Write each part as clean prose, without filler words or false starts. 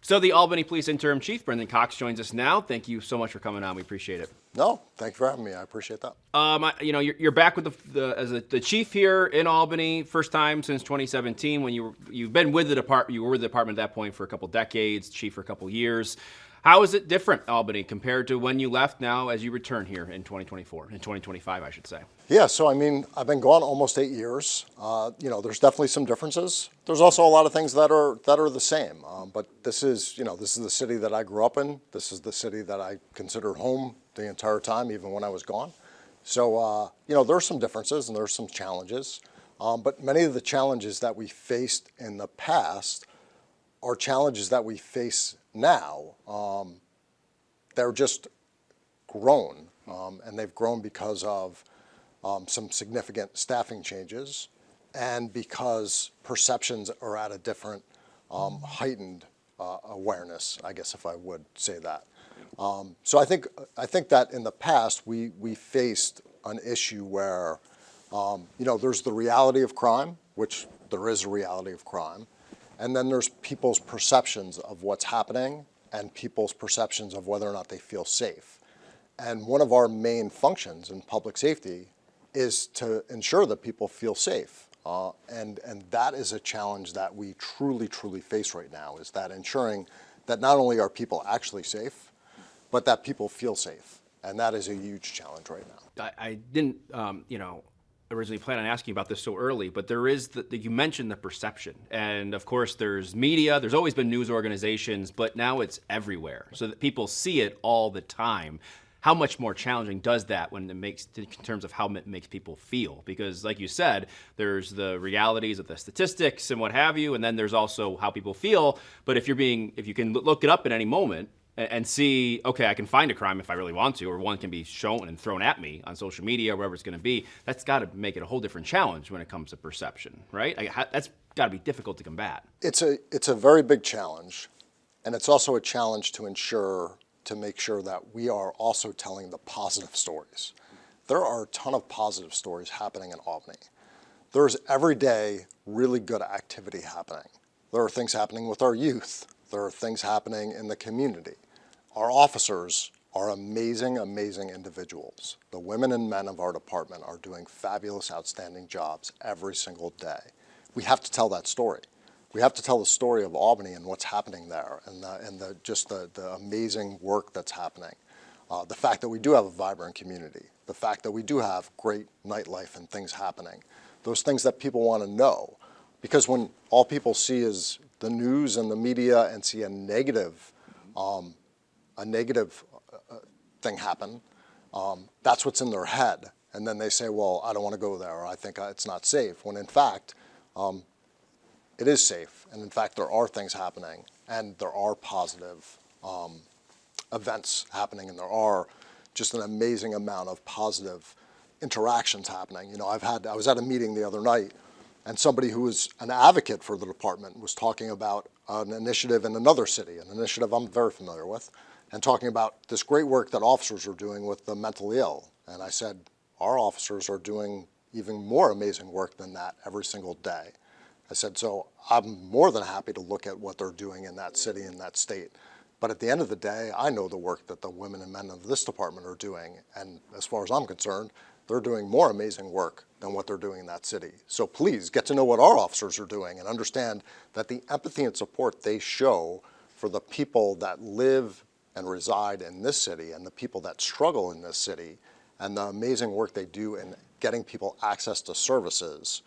So the Albany Police Interim Chief, Brendan Cox, joins us now. Thank you so much for coming on. We appreciate it. No, thank you for having me. I appreciate that. You're back with the chief here in Albany, first time since 2017. When you've been with the department, you were with the department at that point for a couple decades, chief for a couple years. How is it different, Albany, compared to when you left now as you return here in 2024, in 2025, I should say? Yeah, so I've been gone almost 8 years. There's definitely some differences. There's also a lot of things that are the same. But this is the city that I grew up in. This is the city that I considered home the entire time, even when I was gone. So, there's some differences and there's some challenges. But many of the challenges that we faced in the past are challenges that we face now. They're just grown, and they've grown because of some significant staffing changes and because perceptions are at a different heightened awareness, I guess, if I would say that. So I think that in the past we faced an issue where there's the reality of crime, which there is a reality of crime, and then there's people's perceptions of what's happening and people's perceptions of whether or not they feel safe. And one of our main functions in public safety is to ensure that people feel safe. And that is a challenge that we truly face right now, is that ensuring that not only are people actually safe, but that people feel safe. And that is a huge challenge right now. I didn't, originally plan on asking about this so early, but there is you mentioned the perception. And of course there's media, there's always been news organizations, but now it's everywhere so that people see it all the time. How much more challenging does that in terms of how it makes people feel? Because like you said, there's the realities of the statistics and what have you, and then there's also how people feel. But if you can look it up at any moment and see, okay, I can find a crime if I really want to, or one can be shown and thrown at me on social media, wherever it's going to be, that's got to make it a whole different challenge when it comes to perception, right? That's got to be difficult to combat. It's a very big challenge, and it's also a challenge to make sure that we are also telling the positive stories. There are a ton of positive stories happening in Albany. There's every day really good activity happening. There are things happening with our youth. There are things happening in the community. Our officers are amazing individuals. The women and men of our department are doing fabulous, outstanding jobs every single day. We have to tell that story. We have to tell the story of Albany and what's happening there, and the amazing work that's happening. The fact that we do have a vibrant community, the fact that we do have great nightlife and things happening, those things that people want to know. Because when all people see is the news and the media and see a negative thing happen, that's what's in their head. And then they say, well, I don't want to go there, or I think it's not safe, when in fact, it is safe. And in fact, there are things happening, and there are positive events happening, and there are just an amazing amount of positive interactions happening. I was at a meeting the other night, and somebody who is an advocate for the department was talking about an initiative in another city, an initiative I'm very familiar with, and talking about this great work that officers are doing with the mentally ill. And I said, our officers are doing even more amazing work than that every single day. I said, so I'm more than happy to look at what they're doing in that city, in that state. But at the end of the day, I know the work that the women and men of this department are doing. And as far as I'm concerned, they're doing more amazing work than what they're doing in that city. So please get to know what our officers are doing and understand that the empathy and support they show for the people that live and reside in this city and the people that struggle in this city, and the amazing work they do in getting people access to services,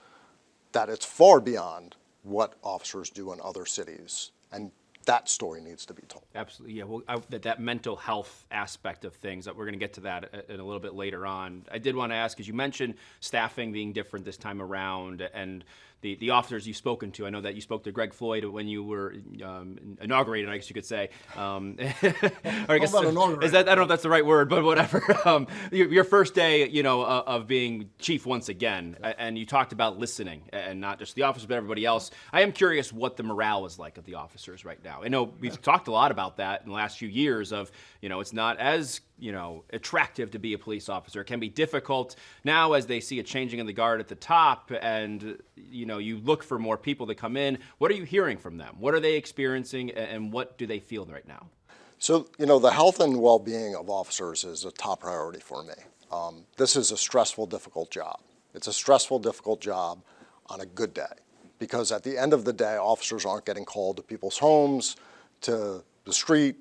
that it's far beyond what officers do in other cities. And that story needs to be told. Absolutely, yeah. Well, that mental health aspect of things, we're going to get to that in a little bit later on. I did want to ask, as you mentioned staffing being different this time around, and the officers you've spoken to. I know that you spoke to Greg Floyd when you were inaugurated, I guess you could say. Or I guess I don't know if that's the right word, but whatever. Your first day, of being chief once again, and you talked about listening, and not just the officers, but everybody else. I am curious what the morale is like of the officers right now. I know we've talked a lot about that in the last few years. It's not as attractive to be a police officer. It can be difficult now as they see a changing in the guard at the top, and you look for more people to come in. What are you hearing from them? What are they experiencing, and what do they feel right now? So, the health and well-being of officers is a top priority for me. This is a stressful, difficult job. It's a stressful, difficult job on a good day, because at the end of the day, officers aren't getting called to people's homes, to the street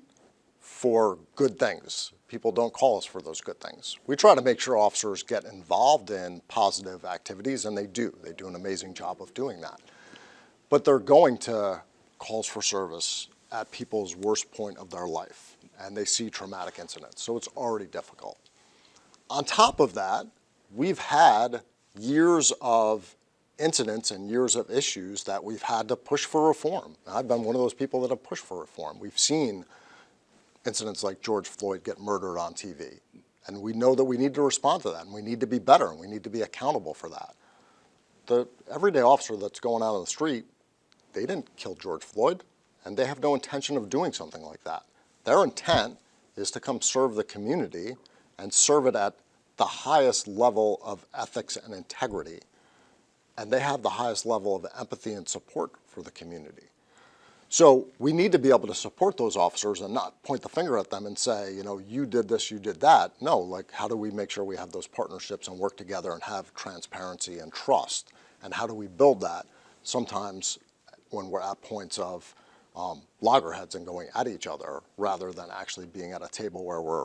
for good things. People don't call us for those good things. We try to make sure officers get involved in positive activities, and they do. They do an amazing job of doing that. But they're going to calls for service at people's worst point of their life, and they see traumatic incidents, so it's already difficult. On top of that, we've had years of incidents and years of issues that we've had to push for reform. I've been one of those people that have pushed for reform. We've seen incidents like George Floyd get murdered on TV, and we know that we need to respond to that, and we need to be better, and we need to be accountable for that. The everyday officer that's going out on the street, they didn't kill George Floyd, and they have no intention of doing something like that. Their intent is to come serve the community and serve it at the highest level of ethics and integrity. And they have the highest level of empathy and support for the community. So we need to be able to support those officers and not point the finger at them and say, you did this, you did that. No, like, how do we make sure we have those partnerships and work together and have transparency and trust? And how do we build that sometimes when we're at points of loggerheads and going at each other, rather than actually being at a table where we're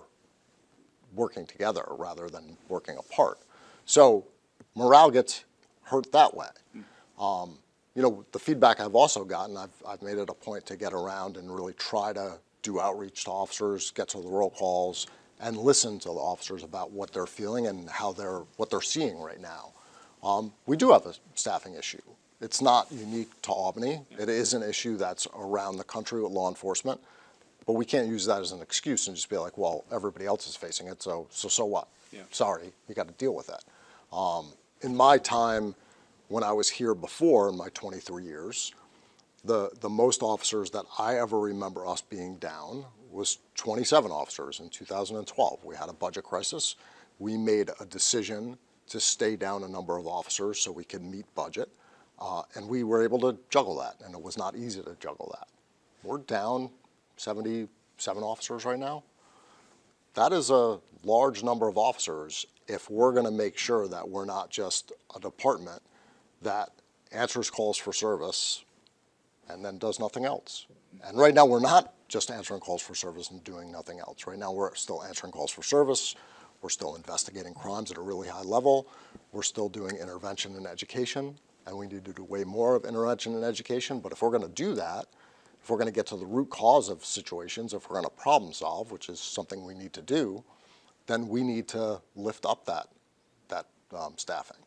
working together rather than working apart. So morale gets hurt that way. The feedback I've also gotten, I've made it a point to get around and really try to do outreach to officers, get to the roll calls, and listen to the officers about what they're feeling and what they're seeing right now. We do have a staffing issue. It's not unique to Albany. It is an issue that's around the country with law enforcement, but we can't use that as an excuse and just be like, well, everybody else is facing it, so what? Yeah. Sorry, you got to deal with it. In my time, when I was here before, in my 23 years, the most officers that I ever remember us being down was 27 officers in 2012. We had a budget crisis. We made a decision to stay down a number of officers so we could meet budget. And we were able to juggle that, and it was not easy to juggle that. We're down 77 officers right now. That is a large number of officers if we're going to make sure that we're not just a department that answers calls for service and then does nothing else. And right now we're not just answering calls for service and doing nothing else. Right now we're still answering calls for service. We're still investigating crimes at a really high level. We're still doing intervention and education. And we need to do way more of intervention and education. But if we're going to do that, if we're going to get to the root cause of situations, if we're going to problem solve, which is something we need to do, then we need to lift up that staffing.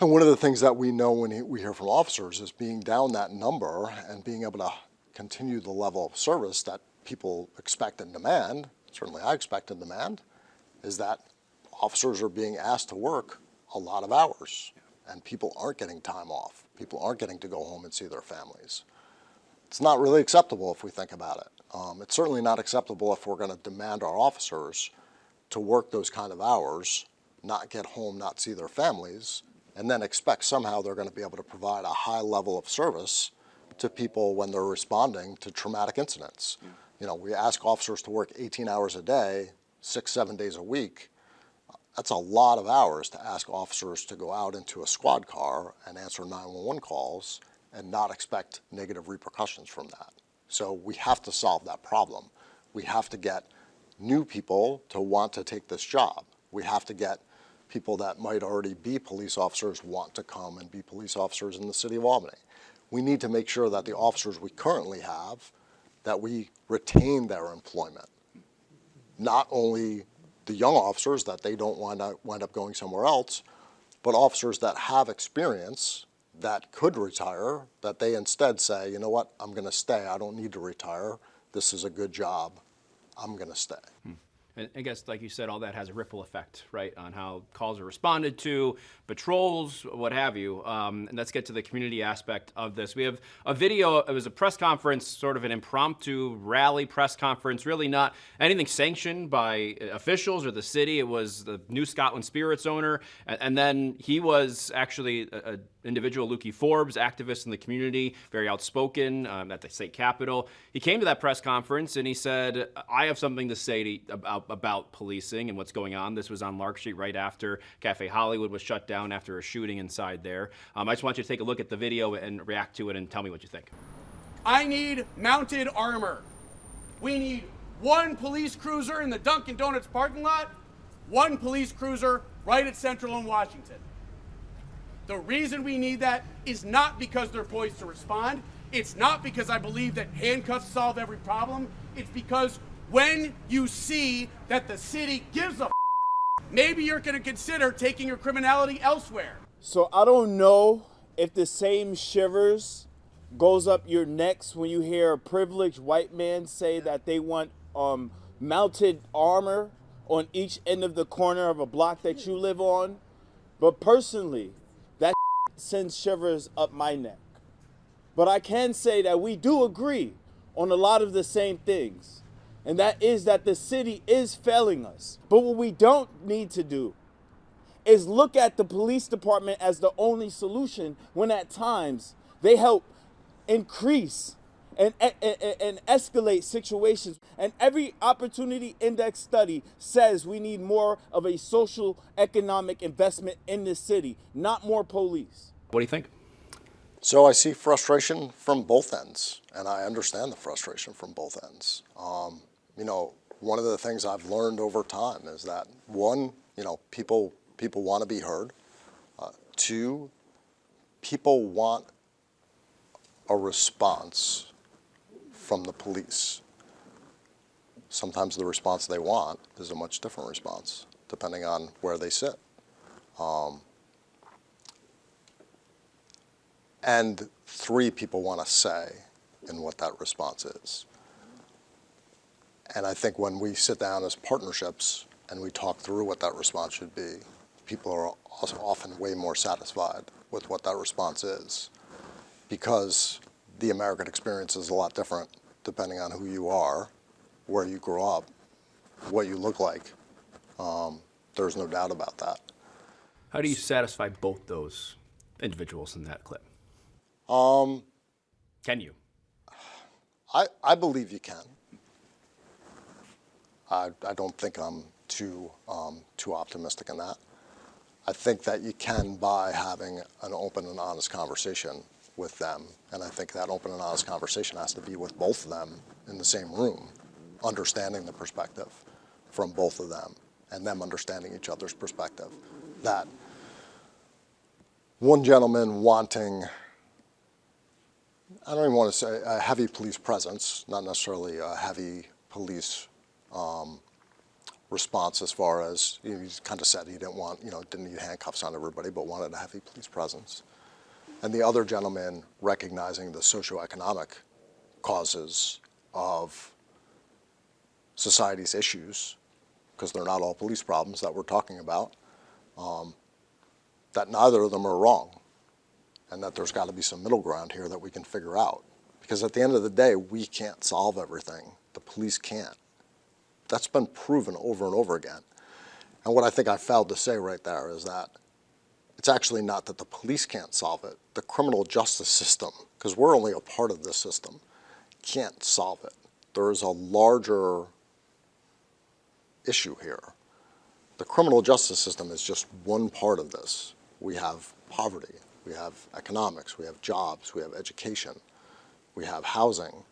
And one of the things that we know when we hear from officers is being down that number and being able to continue the level of service that people expect and demand, certainly I expect and demand, is that officers are being asked to work a lot of hours. And people aren't getting time off. People aren't getting to go home and see their families. It's not really acceptable if we think about it. It's certainly not acceptable if we're going to demand our officers to work those kind of hours, not get home, not see their families, and then expect somehow they're going to be able to provide a high level of service to people when they're responding to traumatic incidents. We ask officers to work 18 hours a day, 6-7 days a week. That's a lot of hours to ask officers to go out into a squad car and answer 911 calls and not expect negative repercussions from that. So we have to solve that problem. We have to get new people to want to take this job. We have to get people that might already be police officers want to come and be police officers in the city of Albany. We need to make sure that the officers we currently have, that we retain their employment. Not only the young officers, that they don't wind up going somewhere else, but officers that have experience that could retire, that they instead say, you know what, I'm going to stay. I don't need to retire. This is a good job. I'm going to stay. And I guess, like you said, all that has a ripple effect, right, on how calls are responded to, patrols, what have you. And let's get to the community aspect of this. We have a video. It was a press conference, sort of an impromptu rally press conference, really not anything sanctioned by officials or the city. It was the New Scotland Spirits owner. And then he was actually a individual, Lukey Forbes, activist in the community, very outspoken at the state capitol. He came to that press conference and he said, I have something to say about policing and what's going on. This was on Lark Street right after Cafe Hollywood was shut down after a shooting inside there. I just want you to take a look at the video and react to it and tell me what you think. I need mounted armor. We need one police cruiser in the Dunkin' Donuts parking lot, one police cruiser right at Central and Washington. The reason we need that is not because they're poised to respond. It's not because I believe that handcuffs solve every problem. It's because when you see that the city gives a maybe you're going to consider taking your criminality elsewhere. So I don't know if the same shivers goes up your necks when you hear a privileged white man say that they want mounted armor on each end of the corner of a block that you live on. But personally, that sends shivers up my neck. But I can say that we do agree on a lot of the same things. And that is that the city is failing us. But what we don't need to do is look at the police department as the only solution when at times they help increase and escalate situations. And every opportunity index study says we need more of a social economic investment in this city, not more police. What do you think? So I see frustration from both ends, and I understand the frustration from both ends. You know, one of the things I've learned over time is that, one, you know, people want to be heard. Two, people want a response from the police. Sometimes the response they want is a much different response, depending on where they sit. And three, people want to say in what that response is. And I think when we sit down as partnerships and we talk through what that response should be, people are also often way more satisfied with what that response is, because the American experience is a lot different depending on who you are, where you grew up, what you look like. There's no doubt about that. How do you satisfy both those individuals in that clip? Can you? I believe you can. I don't think I'm too optimistic in that. I think that you can by having an open and honest conversation with them, and I think that open and honest conversation has to be with both of them in the same room, understanding the perspective from both of them, and them understanding each other's perspective. That one gentleman wanting, I don't even want to say a heavy police presence, not necessarily a heavy police response, as far as, you know, he kind of said he didn't want, you know, didn't need handcuffs on everybody, but wanted a heavy police presence. And the other gentleman recognizing the socioeconomic causes of society's issues, because they're not all police problems that we're talking about, that neither of them are wrong, and that there's got to be some middle ground here that we can figure out. Because at the end of the day, we can't solve everything. The police can't. That's been proven over and over again. And what I think I failed to say right there is that it's actually not that the police can't solve it. The criminal justice system, because we're only a part of this system, can't solve it. There is a larger issue here. The criminal justice system is just one part of this. We have poverty, we have economics, we have jobs, we have education, we have housing,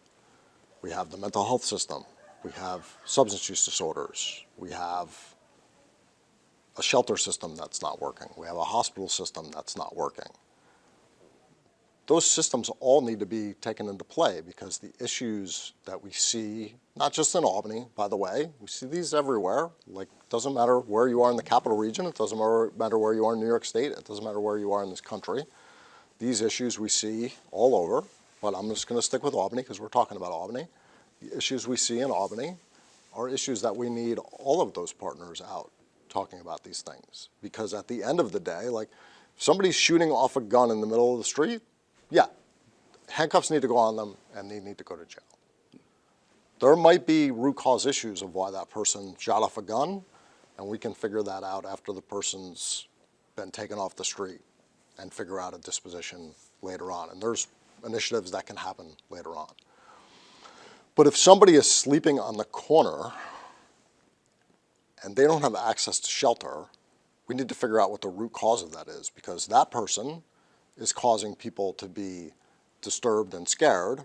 we have the mental health system, we have substance use disorders, we have a shelter system that's not working, we have a hospital system that's not working. Those systems all need to be taken into play, because the issues that we see, not just in Albany, by the way, we see these everywhere. Like, it doesn't matter where you are in the capital region, it doesn't matter where you are in New York State, it doesn't matter where you are in this country. These issues we see all over, but I'm just going to stick with Albany because we're talking about Albany. The issues we see in Albany are issues that we need all of those partners out talking about these things. Because at the end of the day, like, if somebody's shooting off a gun in the middle of the street, yeah, handcuffs need to go on them and they need to go to jail. There might be root cause issues of why that person shot off a gun, and we can figure that out after the person's been taken off the street and figure out a disposition later on. And there's initiatives that can happen later on. But if somebody is sleeping on the corner and they don't have access to shelter, we need to figure out what the root cause of that is, because that person is causing people to be disturbed and scared.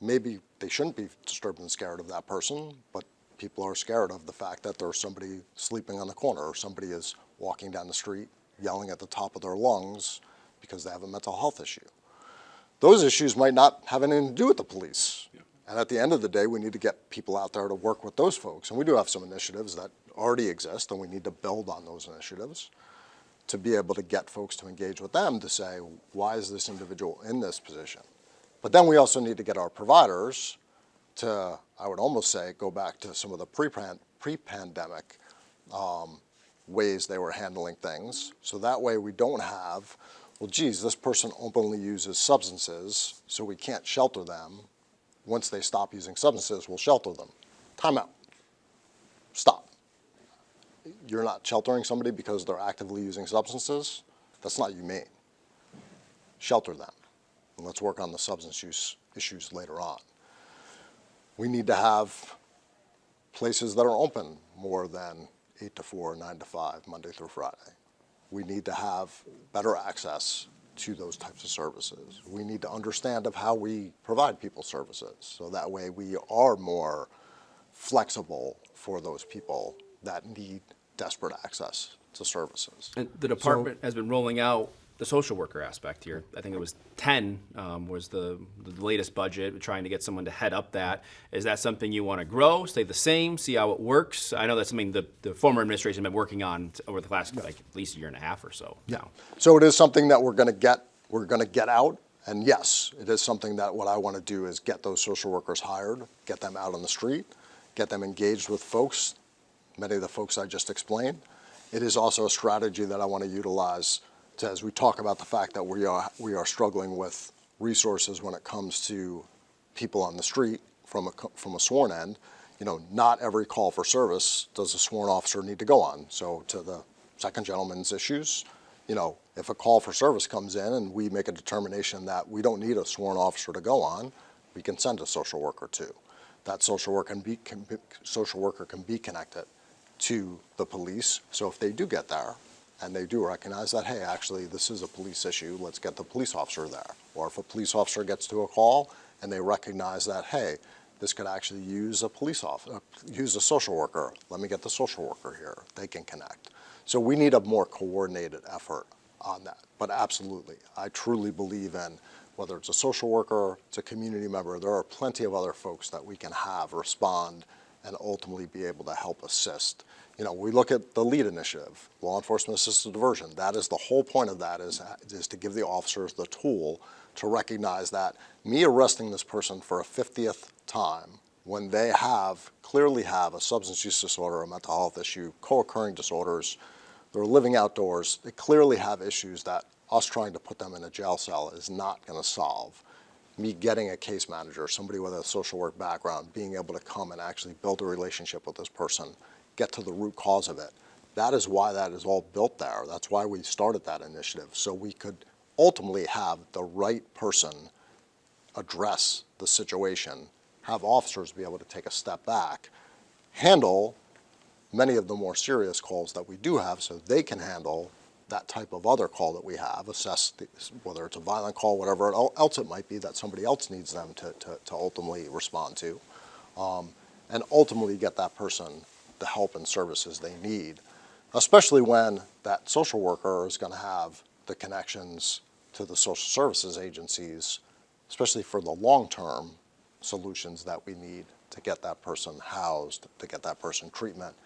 Maybe they shouldn't be disturbed and scared of that person, but people are scared of the fact that there's somebody sleeping on the corner, or somebody is walking down the street yelling at the top of their lungs because they have a mental health issue. Those issues might not have anything to do with the police. Yeah. And at the end of the day, we need to get people out there to work with those folks. And we do have some initiatives that already exist, and we need to build on those initiatives to be able to get folks to engage with them to say, why is this individual in this position? But then we also need to get our providers to, I would almost say, go back to some of the pre-pandemic ways they were handling things. So that way we don't have, well, geez, this person openly uses substances, so we can't shelter them. Once they stop using substances, we'll shelter them. Time out. Stop. You're not sheltering somebody because they're actively using substances? That's not humane. Shelter them. And let's work on the substance use issues later on. We need to have places that are open more than 8 to 4, 9 to 5, Monday through Friday. We need to have better access to those types of services. We need to understand of how we provide people services, so that way we are more flexible for those people that need desperate access to services. And the department has been rolling out the social worker aspect here. I think it was 10 was the latest budget, trying to get someone to head up that. Is that something you want to grow, stay the same, see how it works? I know that's something the former administration has been working on over the last like at least a year and a half or so. Yeah. So it is something that we're going to get out. And yes, it is something that what I want to do is get those social workers hired, get them out on the street, get them engaged with folks, many of the folks I just explained. It is also a strategy that I want to utilize as we talk about the fact that we are struggling with resources when it comes to people on the street from a sworn end. You know, not every call for service does a sworn officer need to go on. So to the second gentleman's issues, you know, if a call for service comes in and we make a determination that we don't need a sworn officer to go on, we can send a social worker to. That social worker can be connected to the police. So if they do get there, and they do recognize that, hey, actually, this is a police issue, let's get the police officer there. Or if a police officer gets to a call and they recognize that, hey, this could actually use a police officer, use a social worker, let me get the social worker here, they can connect. So we need a more coordinated effort on that. But absolutely, I truly believe in whether it's a social worker, it's a community member, there are plenty of other folks that we can have respond and ultimately be able to help assist. You know, we look at the L.E.A.D initiative, law enforcement assisted diversion. That is the whole point of that is to give the officers the tool to recognize that me arresting this person for a 50th time when they clearly have a substance use disorder, a mental health issue, co-occurring disorders, they're living outdoors, they clearly have issues that us trying to put them in a jail cell is not going to solve. Me getting a case manager, somebody with a social work background, being able to come and actually build a relationship with this person, get to the root cause of it. That is why that is all built there. That's why we started that initiative, so we could ultimately have the right person address the situation, have officers be able to take a step back, handle many of the more serious calls that we do have so they can handle that type of other call that we have, assess whether it's a violent call, whatever else it might be that somebody else needs them to ultimately respond to, and ultimately get that person the help and services they need, especially when that social worker is going to have the connections to the social services agencies, especially for the long-term solutions that we need to get that person housed, to get that person treatment,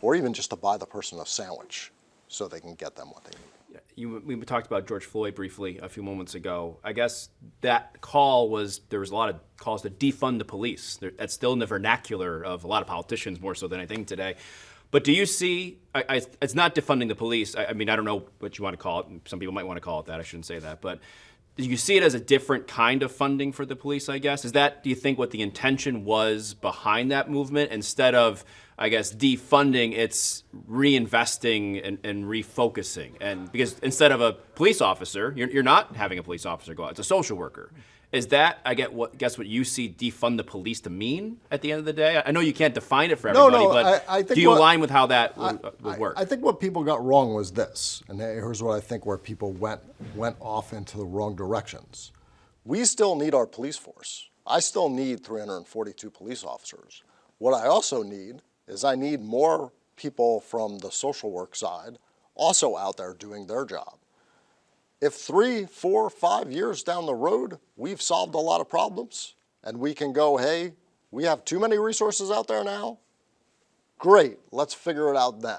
or even just to buy the person a sandwich so they can get them what they need. Yeah, we talked about George Floyd briefly a few moments ago. I guess that call there was a lot of calls to defund the police. That's still in the vernacular of a lot of politicians more so than anything today. But do you see, it's not defunding the police. I mean, I don't know what you want to call it. Some people might want to call it that. I shouldn't say that. But do you see it as a different kind of funding for the police, I guess? Is that, do you think, what the intention was behind that movement? Instead of, I guess, defunding, it's reinvesting and refocusing. And because instead of a police officer, you're not having a police officer go out. It's a social worker. Is that, guess what you see defund the police to mean at the end of the day? I know you can't define it for everybody, but I think do you align with how that would work? I think what people got wrong was this, and here's what I think where people went off into the wrong directions. We still need our police force. I still need 342 police officers. What I also need is I need more people from the social work side also out there doing their job. If 3, 4, 5 years down the road, we've solved a lot of problems and we can go, hey, we have too many resources out there now, great, let's figure it out then.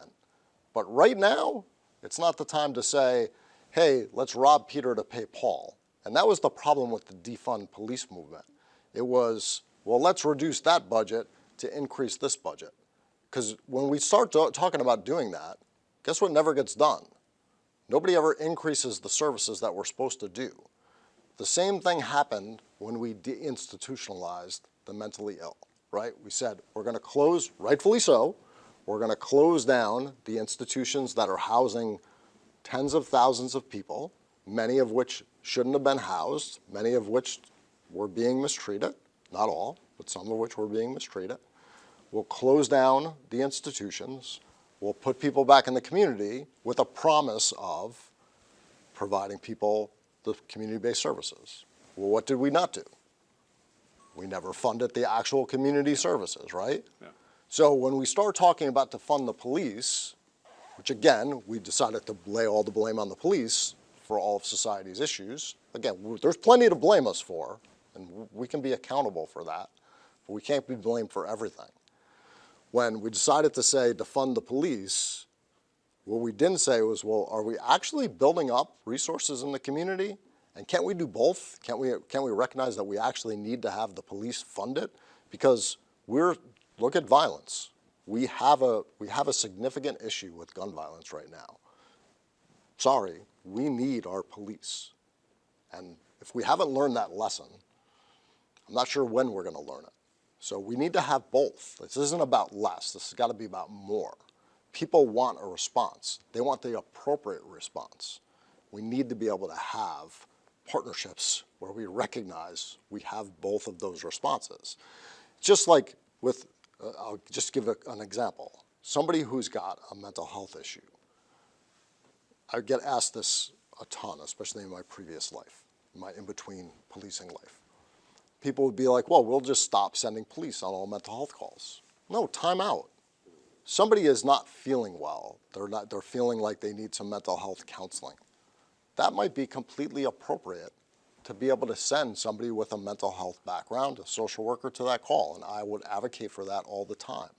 But right now, it's not the time to say, hey, let's rob Peter to pay Paul. And that was the problem with the defund police movement. It was, well, let's reduce that budget to increase this budget. Because when we start talking about doing that, guess what never gets done? Nobody ever increases the services that we're supposed to do. The same thing happened when we deinstitutionalized the mentally ill, right? We said, we're going to close, rightfully so, we're going to close down the institutions that are housing tens of thousands of people, many of which shouldn't have been housed, many of which were being mistreated, not all, but some of which were being mistreated. We'll close down the institutions. We'll put people back in the community with a promise of providing people the community-based services. Well, what did we not do? We never funded the actual community services, right? Yeah. So when we start talking about to fund the police, which again, we decided to lay all the blame on the police for all of society's issues. Again, there's plenty to blame us for, and we can be accountable for that, but we can't be blamed for everything. When we decided to say defund the police, what we didn't say was, well, are we actually building up resources in the community? And can't we do both? Can't we recognize that we actually need to have the police funded? Because look at violence. We have a significant issue with gun violence right now. Sorry, we need our police. And if we haven't learned that lesson, I'm not sure when we're going to learn it. So we need to have both. This isn't about less. This has got to be about more. People want a response. They want the appropriate response. We need to be able to have partnerships where we recognize we have both of those responses. Just like with, I'll just give an example. Somebody who's got a mental health issue. I get asked this a ton, especially in my previous life, my in-between policing life. People would be like, well, we'll just stop sending police on all mental health calls. No, time out. Somebody is not feeling well. They're feeling like they need some mental health counseling. That might be completely appropriate to be able to send somebody with a mental health background, a social worker, to that call, and I would advocate for that all the time.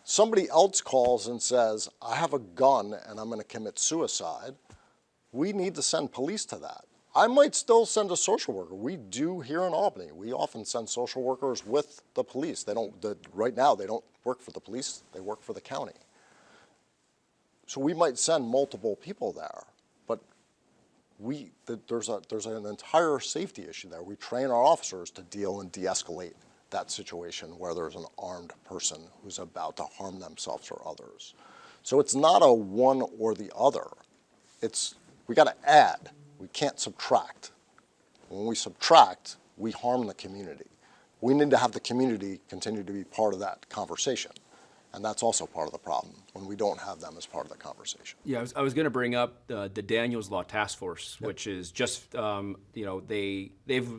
Somebody else calls and says, I have a gun and I'm going to commit suicide. We need to send police to that. I might still send a social worker. We do here in Albany. We often send social workers with the police. Right now, they don't work for the police. They work for the county. So we might send multiple people there, but there's an entire safety issue there. We train our officers to deal and de-escalate that situation where there's an armed person who's about to harm themselves or others. So it's not a one or the other. We got to add. We can't subtract. When we subtract, we harm the community. We need to have the community continue to be part of that conversation. And that's also part of the problem, when we don't have them as part of the conversation. Yeah, I was going to bring up the Daniels Law Task Force, yep. Which is just, they've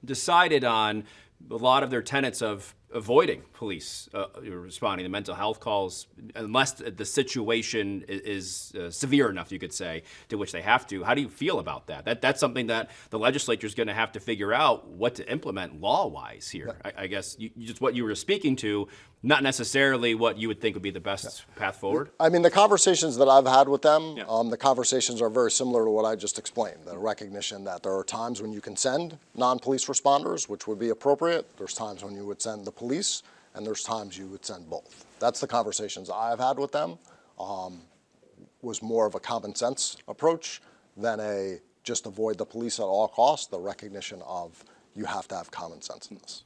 decided on a lot of their tenets of avoiding police responding to mental health calls unless the situation is severe enough, you could say, to which they have to. How do you feel about that? That's something that the legislature is going to have to figure out what to implement law-wise here. I guess just what you were speaking to, not necessarily what you would think would be the best path forward. I mean, the conversations that I've had with them, Yeah. the conversations are very similar to what I just explained. The recognition that there are times when you can send non-police responders, which would be appropriate. There's times when you would send the police, and there's times you would send both. That's the conversations I've had with them. Was more of a common sense approach than a just avoid the police at all costs, the recognition of you have to have common sense in this.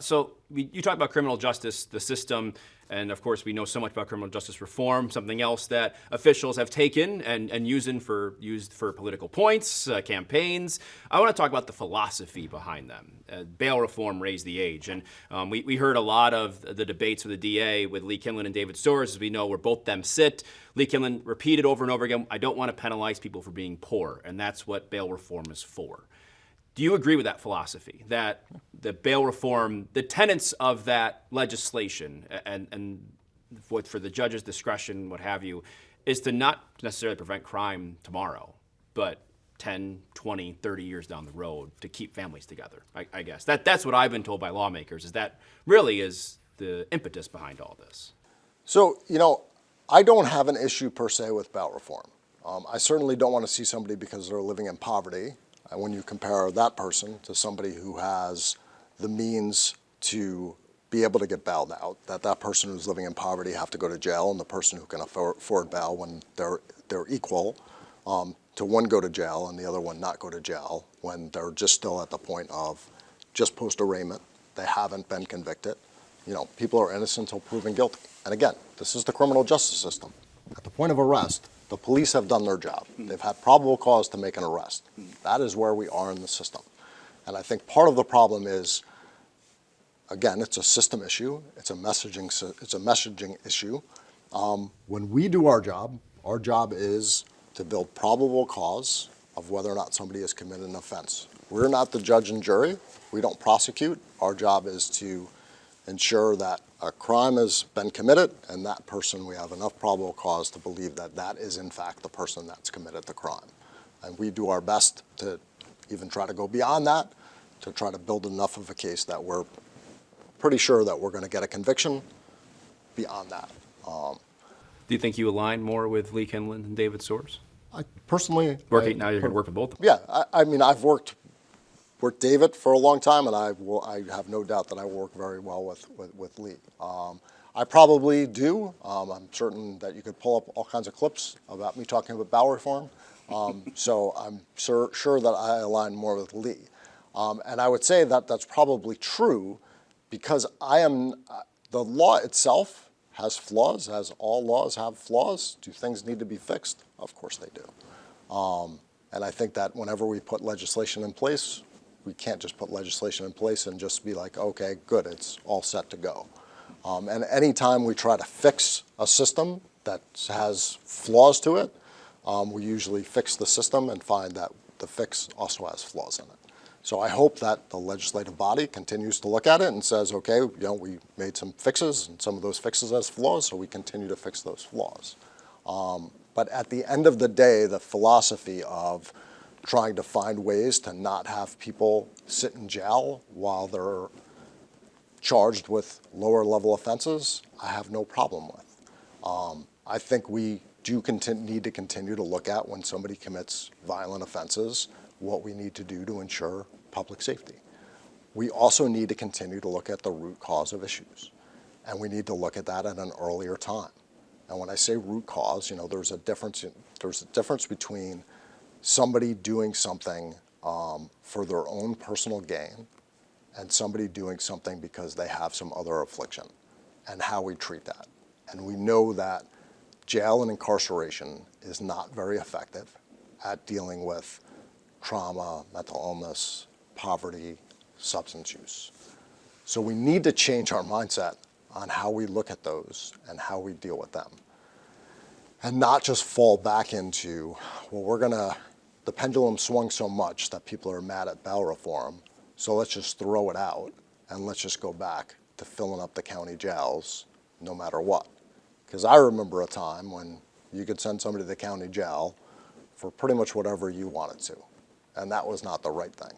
So you talk about criminal justice, the system, and of course we know so much about criminal justice reform, something else that officials have taken and used for political points, campaigns. I want to talk about the philosophy behind them. Bail reform raised the age, and we heard a lot of the debates with the DA with Lee Kinlan and David Soares, as we know, where both them sit. Lee Kinlan repeated over and over again, I don't want to penalize people for being poor, and that's what bail reform is for. Do you agree with that philosophy, that the bail reform, the tenets of that legislation, and for the judge's discretion, what have you, is to not necessarily prevent crime tomorrow, but 10, 20, 30 years down the road to keep families together, I guess. That's what I've been told by lawmakers, is that really is the impetus behind all this. So, I don't have an issue per se with bail reform. I certainly don't want to see somebody because they're living in poverty. And when you compare that person to somebody who has the means to be able to get bailed out, that person who's living in poverty have to go to jail, and the person who can afford bail when they're equal, to one go to jail and the other one not go to jail when they're just still at the point of just post-arraignment. They haven't been convicted. People are innocent until proven guilty. And again, this is the criminal justice system. At the point of arrest, the police have done their job. They've had probable cause to make an arrest. That is where we are in the system. And I think part of the problem is, again, it's a system issue. It's a messaging issue. When we do our job is to build probable cause of whether or not somebody has committed an offense. We're not the judge and jury. We don't prosecute. Our job is to ensure that a crime has been committed, and that person, we have enough probable cause to believe that that is in fact the person that's committed the crime. And we do our best to even try to go beyond that, to try to build enough of a case that we're pretty sure that we're going to get a conviction beyond that. Do you think you align more with Lee Kinlan and David Soares? I personally... Now you're going to work with both of them. Yeah, I mean, I've worked David for a long time, and I have no doubt that I work very well with Lee. I probably do. I'm certain that you could pull up all kinds of clips about me talking about bail reform. So I'm sure that I align more with Lee. And I would say that that's probably true because the law itself has flaws, as all laws have flaws. Do things need to be fixed? Of course they do. And I think that whenever we put legislation in place, we can't just put legislation in place and just be like, okay, good, it's all set to go. And anytime we try to fix a system that has flaws to it, we usually fix the system and find that the fix also has flaws in it. So I hope that the legislative body continues to look at it and says, okay, we made some fixes, and some of those fixes has flaws, so we continue to fix those flaws. But at the end of the day, the philosophy of trying to find ways to not have people sit in jail while they're charged with lower level offenses, I have no problem with. I think we do need to continue to look at when somebody commits violent offenses, what we need to do to ensure public safety. We also need to continue to look at the root cause of issues, and we need to look at that at an earlier time. And when I say root cause, there's a difference between somebody doing something for their own personal gain and somebody doing something because they have some other affliction, and how we treat that. And we know that jail and incarceration is not very effective at dealing with trauma, mental illness, poverty, substance use. So we need to change our mindset on how we look at those and how we deal with them. And not just fall back into, well, the pendulum swung so much that people are mad at bail reform, so let's just throw it out and let's just go back to filling up the county jails no matter what. Because I remember a time when you could send somebody to the county jail for pretty much whatever you wanted to. And that was not the right thing.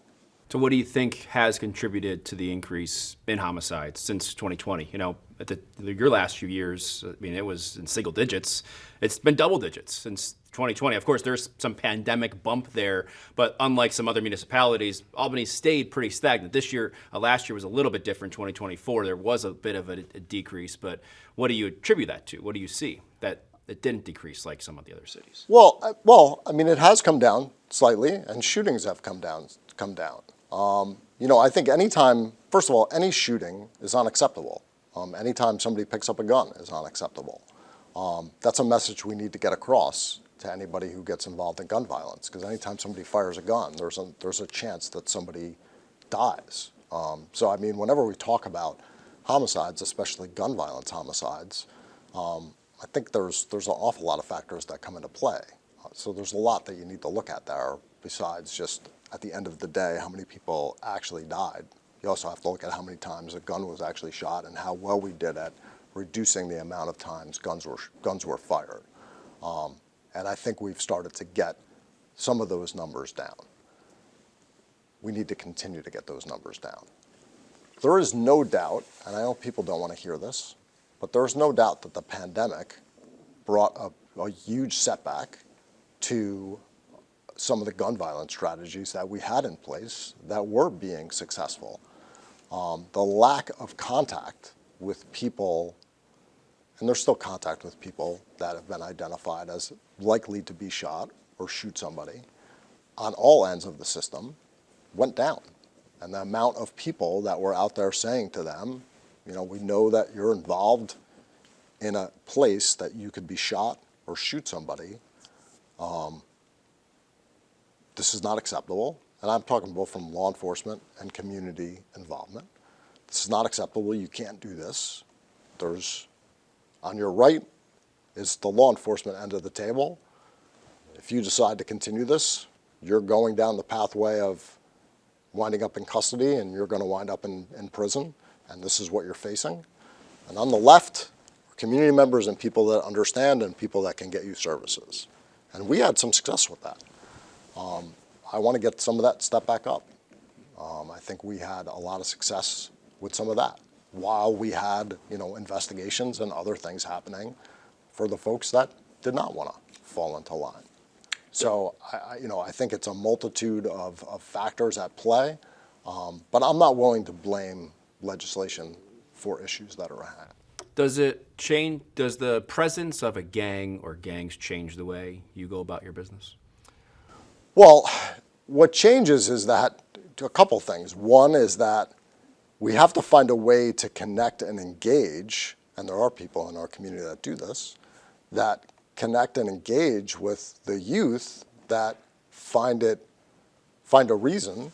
So what do you think has contributed to the increase in homicides since 2020? You know, at your last few years, I mean, it was in single digits. It's been double digits since 2020. Of course, there's some pandemic bump there, but unlike some other municipalities, Albany stayed pretty stagnant. This year, last year was a little bit different. 2024, there was a bit of a decrease, but what do you attribute that to? What do you see that it didn't decrease like some of the other cities? Well, I mean, it has come down slightly, and shootings have come down. You know, I think anytime, first of all, any shooting is unacceptable. Anytime somebody picks up a gun is unacceptable. That's a message we need to get across to anybody who gets involved in gun violence, because anytime somebody fires a gun, there's a chance that somebody dies. So, I mean, whenever we talk about homicides, especially gun violence homicides, I think there's an awful lot of factors that come into play. So there's a lot that you need to look at there besides just, at the end of the day, how many people actually died. You also have to look at how many times a gun was actually shot and how well we did at reducing the amount of times guns were fired. And I think we've started to get some of those numbers down. We need to continue to get those numbers down. There is no doubt, and I know people don't want to hear this, but there's no doubt that the pandemic brought a huge setback to some of the gun violence strategies that we had in place that were being successful. The lack of contact with people, and there's still contact with people that have been identified as likely to be shot or shoot somebody on all ends of the system, went down. And the amount of people that were out there saying to them, you know, we know that you're involved in a place that you could be shot or shoot somebody. This is not acceptable. And I'm talking both from law enforcement and community involvement. This is not acceptable. You can't do this. There's, on your right is the law enforcement end of the table. If you decide to continue this, you're going down the pathway of winding up in custody, and you're going to wind up in prison, and this is what you're facing. And on the left, community members and people that understand and people that can get you services. And we had some success with that. I want to get some of that step back up. I think we had a lot of success with some of that while we had, you know, investigations and other things happening for the folks that did not want to fall into line. So, I think it's a multitude of factors at play, but I'm not willing to blame legislation for issues that are at hand. Does it change? Does the presence of a gang or gangs change the way you go about your business? Well, what changes is that a couple things. One is that we have to find a way to connect and engage, and there are people in our community that do this, that connect and engage with the youth that find a reason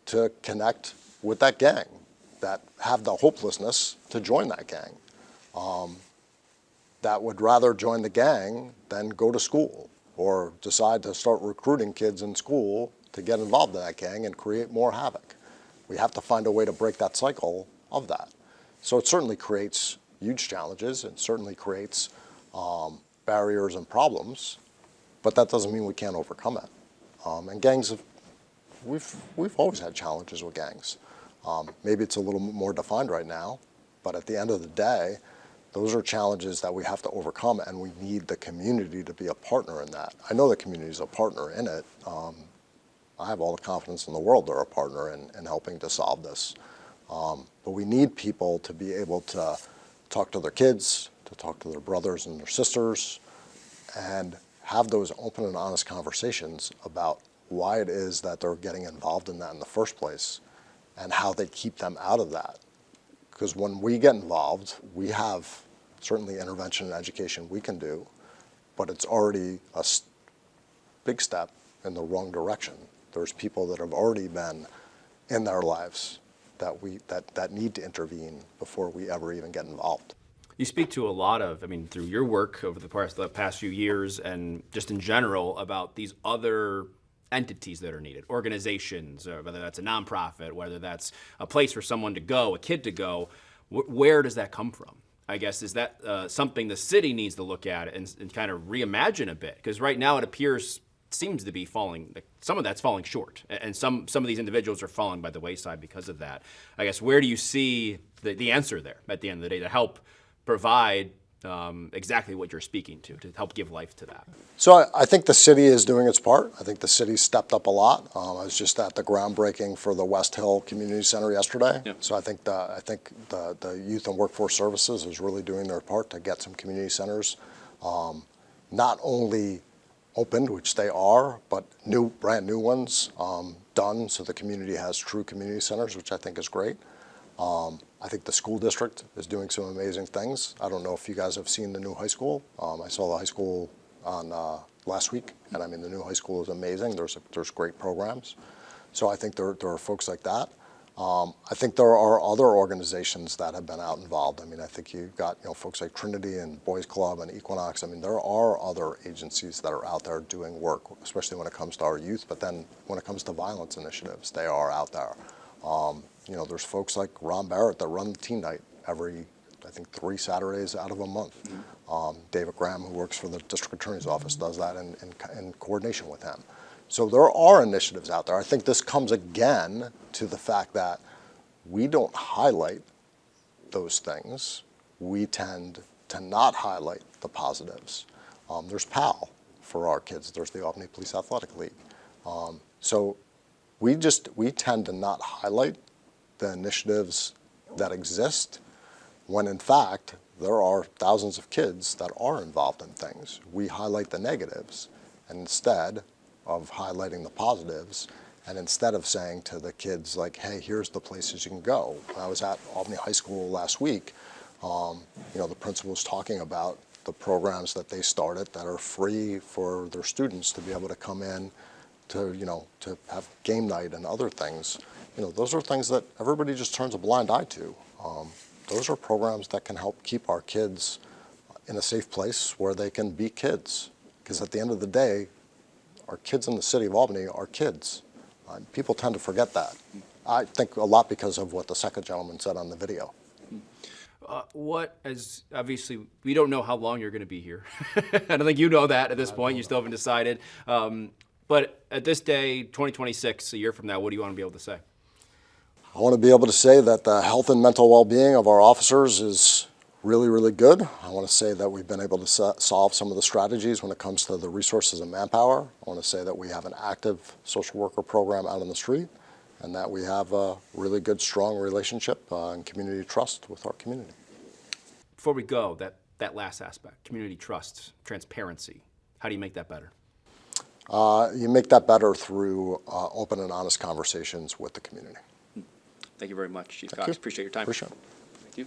to connect with that gang, that have the hopelessness to join that gang, that would rather join the gang than go to school or decide to start recruiting kids in school to get involved in that gang and create more havoc. We have to find a way to break that cycle of that. So it certainly creates huge challenges. It certainly creates barriers and problems, but that doesn't mean we can't overcome it. And gangs, we've always had challenges with gangs. Maybe it's a little more defined right now, but at the end of the day, those are challenges that we have to overcome, and we need the community to be a partner in that. I know the community is a partner in it. I have all the confidence in the world they're a partner in helping to solve this. But we need people to be able to talk to their kids, to talk to their brothers and their sisters, and have those open and honest conversations about why it is that they're getting involved in that in the first place and how they keep them out of that. Because when we get involved, we have certainly intervention and education we can do, but it's already a big step in the wrong direction. There's people that have already been in their lives that need to intervene before we ever even get involved. You speak to a lot of, through your work over the past few years and just in general about these other entities that are needed, organizations, whether that's a nonprofit, whether that's a place for someone to go, a kid to go. Where does that come from? I guess, is that something the city needs to look at and kind of reimagine a bit? Because right now it seems to be falling, some of that's falling short. And some of these individuals are falling by the wayside because of that. I guess, where do you see the answer there at the end of the day to help provide exactly what you're speaking to help give life to that? So I think the city is doing its part. I think the city stepped up a lot. I was just at the groundbreaking for the West Hill Community Center yesterday. Yeah. So I think the Youth and Workforce Services is really doing their part to get some community centers not only opened, which they are, but brand new ones done, so the community has true community centers, which I think is great. I think the school district is doing some amazing things. I don't know if you guys have seen the new high school. I saw the high school on last week, and I mean the new high school is amazing. There's great programs. So I think there are folks like that. I think there are other organizations that have been out involved. I mean, I think you've got folks like Trinity and Boys Club and Equinox. I mean, there are other agencies that are out there doing work, especially when it comes to our youth. But then when it comes to violence initiatives, they are out there. There's folks like Ron Barrett that run teen night every, I think, 3 Saturdays out of a month. David Graham, who works for the district attorney's office, does that in coordination with him. So there are initiatives out there. I think this comes again to the fact that we don't highlight those things. We tend to not highlight the positives. There's PAL for our kids. There's the Albany Police Athletic League. So we tend to not highlight the initiatives that exist when in fact there are thousands of kids that are involved in things. We highlight the negatives instead of highlighting the positives, and instead of saying to the kids like, hey, here's the places you can go. When I was at Albany High School last week, the principal was talking about the programs that they started that are free for their students to be able to come in to have game night and other things. Those are things that everybody just turns a blind eye to. Those are programs that can help keep our kids in a safe place where they can be kids. Because at the end of the day, our kids in the city of Albany are kids. People tend to forget that. I think a lot because of what the second gentleman said on the video. Obviously, we don't know how long you're going to be here. I don't think you know that at this point. You still haven't decided. But at this day, 2026, a year from now, what do you want to be able to say? I want to be able to say that the health and mental well-being of our officers is really, really good. I want to say that we've been able to solve some of the strategies when it comes to the resources and manpower. I want to say that we have an active social worker program out on the street, and that we have a really good, strong relationship and community trust with our community. Before we go, that last aspect, community trust, transparency, how do you make that better? You make that better through open and honest conversations with the community. Thank you very much, Chief Thank Cox. you. Appreciate your time. Appreciate it. Thank you.